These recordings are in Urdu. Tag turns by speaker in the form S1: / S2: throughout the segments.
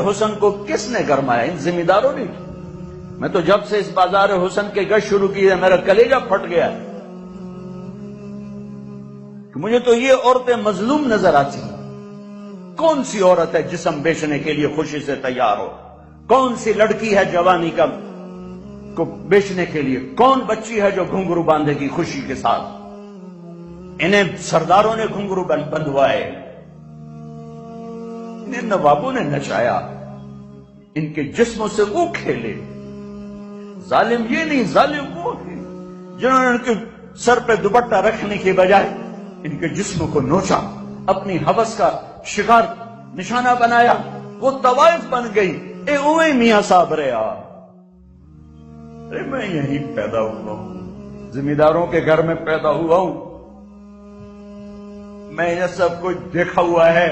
S1: حسن کو کس نے گرمایا؟ ان ذمہ داروں نے کی۔ میں تو جب سے اس بازار حسن کے گشت شروع کی ہے میرا کلیجہ پھٹ گیا ہے کہ مجھے تو یہ عورتیں مظلوم نظر آتی ہیں۔ کون سی عورت ہے جسم بیچنے کے لیے خوشی سے تیار ہو؟ کون سی لڑکی ہے جوانی کا کو بیچنے کے لیے؟ کون بچی ہے جو گھنگرو باندھے گی خوشی کے ساتھ؟ انہیں سرداروں نے گھنگرو بندھوائے، انہیں نوابوں نے نچایا، ان کے جسموں سے وہ کھیلے۔ ظالم یہ نہیں، ظالم وہ ہے جنہوں نے ان کے سر پہ دوپٹہ رکھنے کے بجائے ان کے جسموں کو نوچا، اپنی ہوس کا شکار نشانہ بنایا، وہ طوائف بن گئی۔ اے اوے میاں صاحب رہا، میں یہیں پیدا ہوا ہوں، ذمہ داروں کے گھر میں پیدا ہوا ہوں، میں یہ سب کچھ دیکھا ہوا ہے۔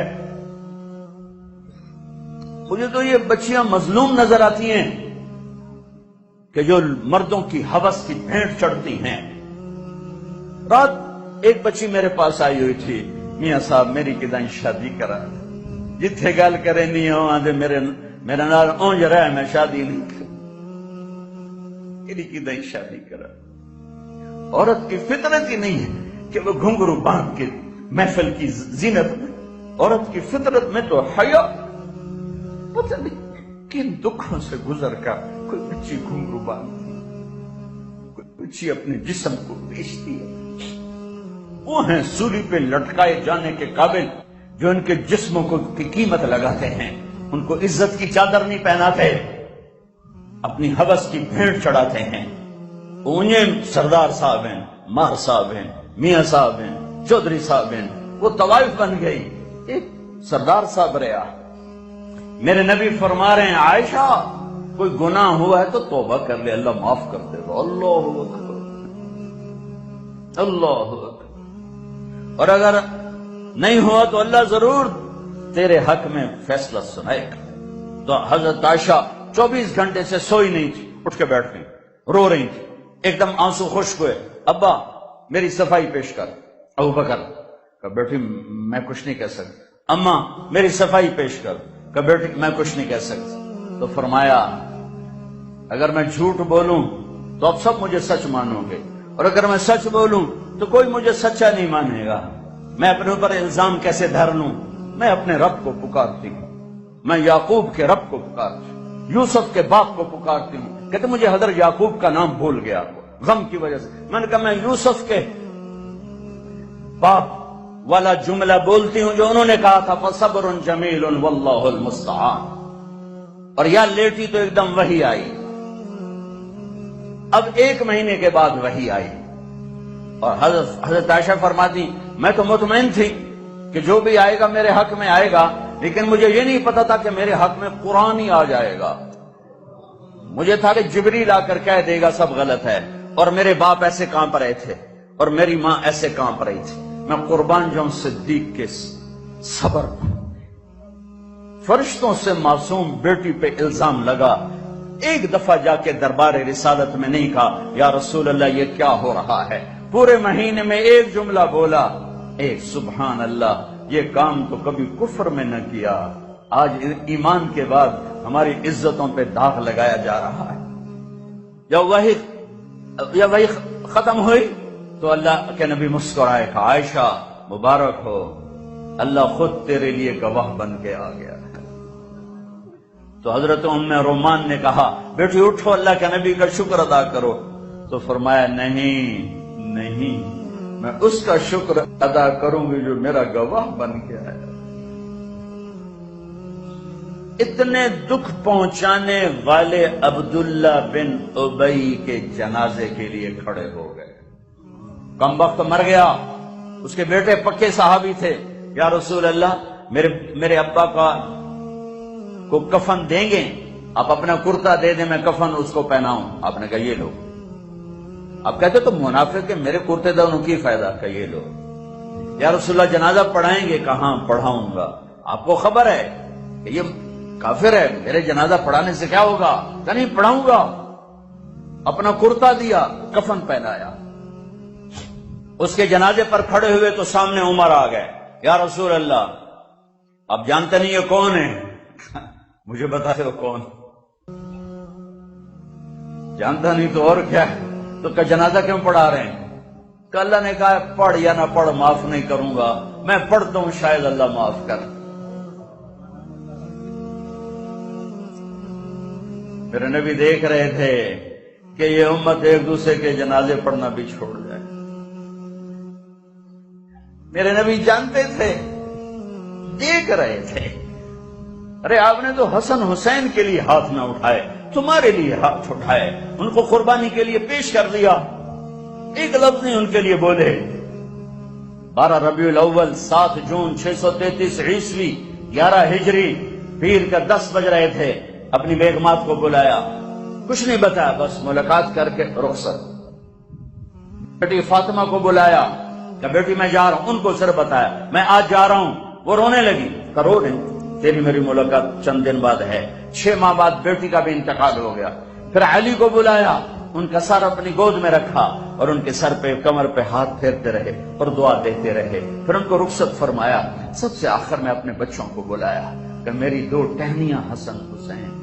S1: مجھے تو یہ بچیاں مظلوم نظر آتی ہیں کہ جو مردوں کی ہوس کی بھینٹ چڑھتی ہیں۔ رات ایک بچی میرے پاس آئی ہوئی تھی، میاں صاحب میری کدائیں شادی کرا، جتھے گل کرے نہیں ہوں آدھے میرے نال اونج رہا ہے، میں شادی نہیں کر، میری کدائیں شادی کرا۔ عورت کی فطرت ہی نہیں ہے کہ وہ گھنگرو باندھ کے محفل کی زینت میں، عورت کی فطرت میں تو حیا، پتہ نہیں کن دکھوں سے گزر کر کوئی بچی گھنگرو باندھتی، کوئی بچی اپنے جسم کو بیچتی ہے۔ وہ ہیں سولی پہ لٹکائے جانے کے قابل جو ان کے جسموں کو کی قیمت لگاتے ہیں، ان کو عزت کی چادر نہیں پہناتے، اپنی ہوس کی بھینٹ چڑھاتے ہیں۔ انہیں سردار صاحب ہیں، مار صاحب ہیں، میاں صاحب ہیں، چودھری صاحب ہیں، وہ طوائف بن گئی۔ ایک سردار صاحب رہا۔ میرے نبی فرما رہے ہیں عائشہ کوئی گناہ ہوا ہے تو توبہ کر لے، اللہ معاف کر دے گا۔ اللہ اکبر، اللہ اکبر۔ اور اگر نہیں ہوا تو اللہ ضرور تیرے حق میں فیصلہ سنائے گا۔ تو حضرت عائشہ 24 گھنٹے سے سوئی نہیں تھی، اٹھ کے بیٹھ گئی، رو رہی تھی، ایک دم آنسو خشک ہوئے۔ ابا میری صفائی پیش کر۔ ابو بکر کہ بیٹی میں کچھ نہیں کہہ سکتی۔ اماں میری صفائی پیش کر۔ کہ بیٹی میں کچھ نہیں کہہ سکتی۔ تو فرمایا اگر میں جھوٹ بولوں تو اب سب مجھے سچ مانو گے، اور اگر میں سچ بولوں تو کوئی مجھے سچا نہیں مانے گا۔ میں اپنے اوپر الزام کیسے دھر لوں؟ میں اپنے رب کو پکارتی ہوں، میں یعقوب کے رب کو پکارتی ہوں، یوسف کے باپ کو پکارتی ہوں۔ کہتے مجھے حضرت یعقوب کا نام بھول گیا غم کی وجہ سے۔ میں نے کہا میں یوسف کے باپ والا جملہ بولتی ہوں جو انہوں نے کہا تھا فَصَبْرٌ جَمِيلٌ وَاللَّهُ الْمُسْتَعَانُ، اور یا لیٹی تو ایک دم وحی آئی۔ اب 1 مہینے کے بعد وحی آئی، اور حضرت عائشہ فرماتی میں تو مطمئن تھی کہ جو بھی آئے گا میرے حق میں آئے گا، لیکن مجھے یہ نہیں پتا تھا کہ میرے حق میں قرآن ہی آ جائے گا۔ مجھے تھا کہ جبریل آ کر کہہ دے گا سب غلط ہے، اور میرے باپ ایسے کانپ رہے تھے اور میری ماں ایسے کانپ رہی تھی۔ میں قربان جاؤں صدیق کے صبر پر۔ فرشتوں سے معصوم بیٹی پہ الزام لگا، ایک دفعہ جا کے دربار رسالت میں نہیں کہا یا رسول اللہ یہ کیا ہو رہا ہے، پورے مہینے میں ایک جملہ بولا، ایک سبحان اللہ، یہ کام تو کبھی کفر میں نہ کیا، آج ایمان کے بعد ہماری عزتوں پہ داغ لگایا جا رہا ہے۔ جب وہی ختم ہوئی تو اللہ کے نبی مسکرائے کہ عائشہ مبارک ہو، اللہ خود تیرے لیے گواہ بن کے آ گیا ہے۔ تو حضرت ام رومان نے کہا بیٹی اٹھو اللہ کے نبی کا شکر ادا کرو۔ تو فرمایا نہیں میں اس کا شکر ادا کروں گی جو میرا گواہ بن کے آیا۔ اتنے دکھ پہنچانے والے عبداللہ بن ابی کے جنازے کے لیے کھڑے ہو گئے۔ کم وقت مر گیا، اس کے بیٹے پکے صحابی تھے، یا رسول اللہ میرے ابا کو کفن دیں گے؟ آپ اپنا کرتا دے دیں میں کفن اس کو پہناؤں۔ آپ نے کہا یہ لو۔ آپ کہتے تو منافق کہ میرے کرتے دونوں کی فائدہ، کہ یہ لو۔ یا رسول اللہ جنازہ پڑھائیں گے؟ کہاں پڑھاؤں گا، آپ کو خبر ہے کہ یہ کافر ہے، میرے جنازہ پڑھانے سے کیا ہوگا؟ کہ نہیں پڑھاؤں گا۔ اپنا کرتا دیا، کفن پہنایا، اس کے جنازے پر کھڑے ہوئے تو سامنے عمر آ گئے۔ یا رسول اللہ آپ جانتے نہیں یہ کون ہے؟ مجھے بتا دو کون؟ جانتا نہیں تو اور کیا ہے؟ تو کا جنازہ کیوں پڑھا رہے ہیں؟ کہ اللہ نے کہا پڑھ یا نہ پڑھ معاف نہیں کروں گا، میں پڑھتا ہوں شاید اللہ معاف کر۔ میرے نبی دیکھ رہے تھے کہ یہ امت ایک دوسرے کے جنازے پڑھنا بھی چھوڑ جائے۔ میرے نبی جانتے تھے، دیکھ رہے تھے۔ ارے آپ نے تو حسن حسین کے لیے ہاتھ نہ اٹھائے، تمہارے لیے ہاتھ اٹھائے، ان کو قربانی کے لیے پیش کر دیا، ایک لفظ نہیں ان کے لیے بولے۔ 12 ربیع الاول 7 جون 633 عیسوی 11 ہجری پیر کا 10 بج رہے تھے، اپنی بیگمات کو بلایا، کچھ نہیں بتایا، بس ملاقات کر کے رخصت۔ بیٹی فاطمہ کو بلایا کہ بیٹی میں جا رہا ہوں، ان کو صرف بتایا میں آج جا رہا ہوں۔ وہ رونے لگی، کرو نہیں، تیری میری ملاقات چند دن بعد ہے۔ 6 ماہ بعد بیٹی کا بھی انتقال ہو گیا۔ پھر علی کو بلایا، ان کا سر اپنی گود میں رکھا اور ان کے سر پہ کمر پہ ہاتھ پھیرتے رہے اور دعا دیتے رہے۔ پھر ان کو رخصت فرمایا۔ سب سے آخر میں اپنے بچوں کو بلایا کہ میری 2 ٹہنیاں حسن حسین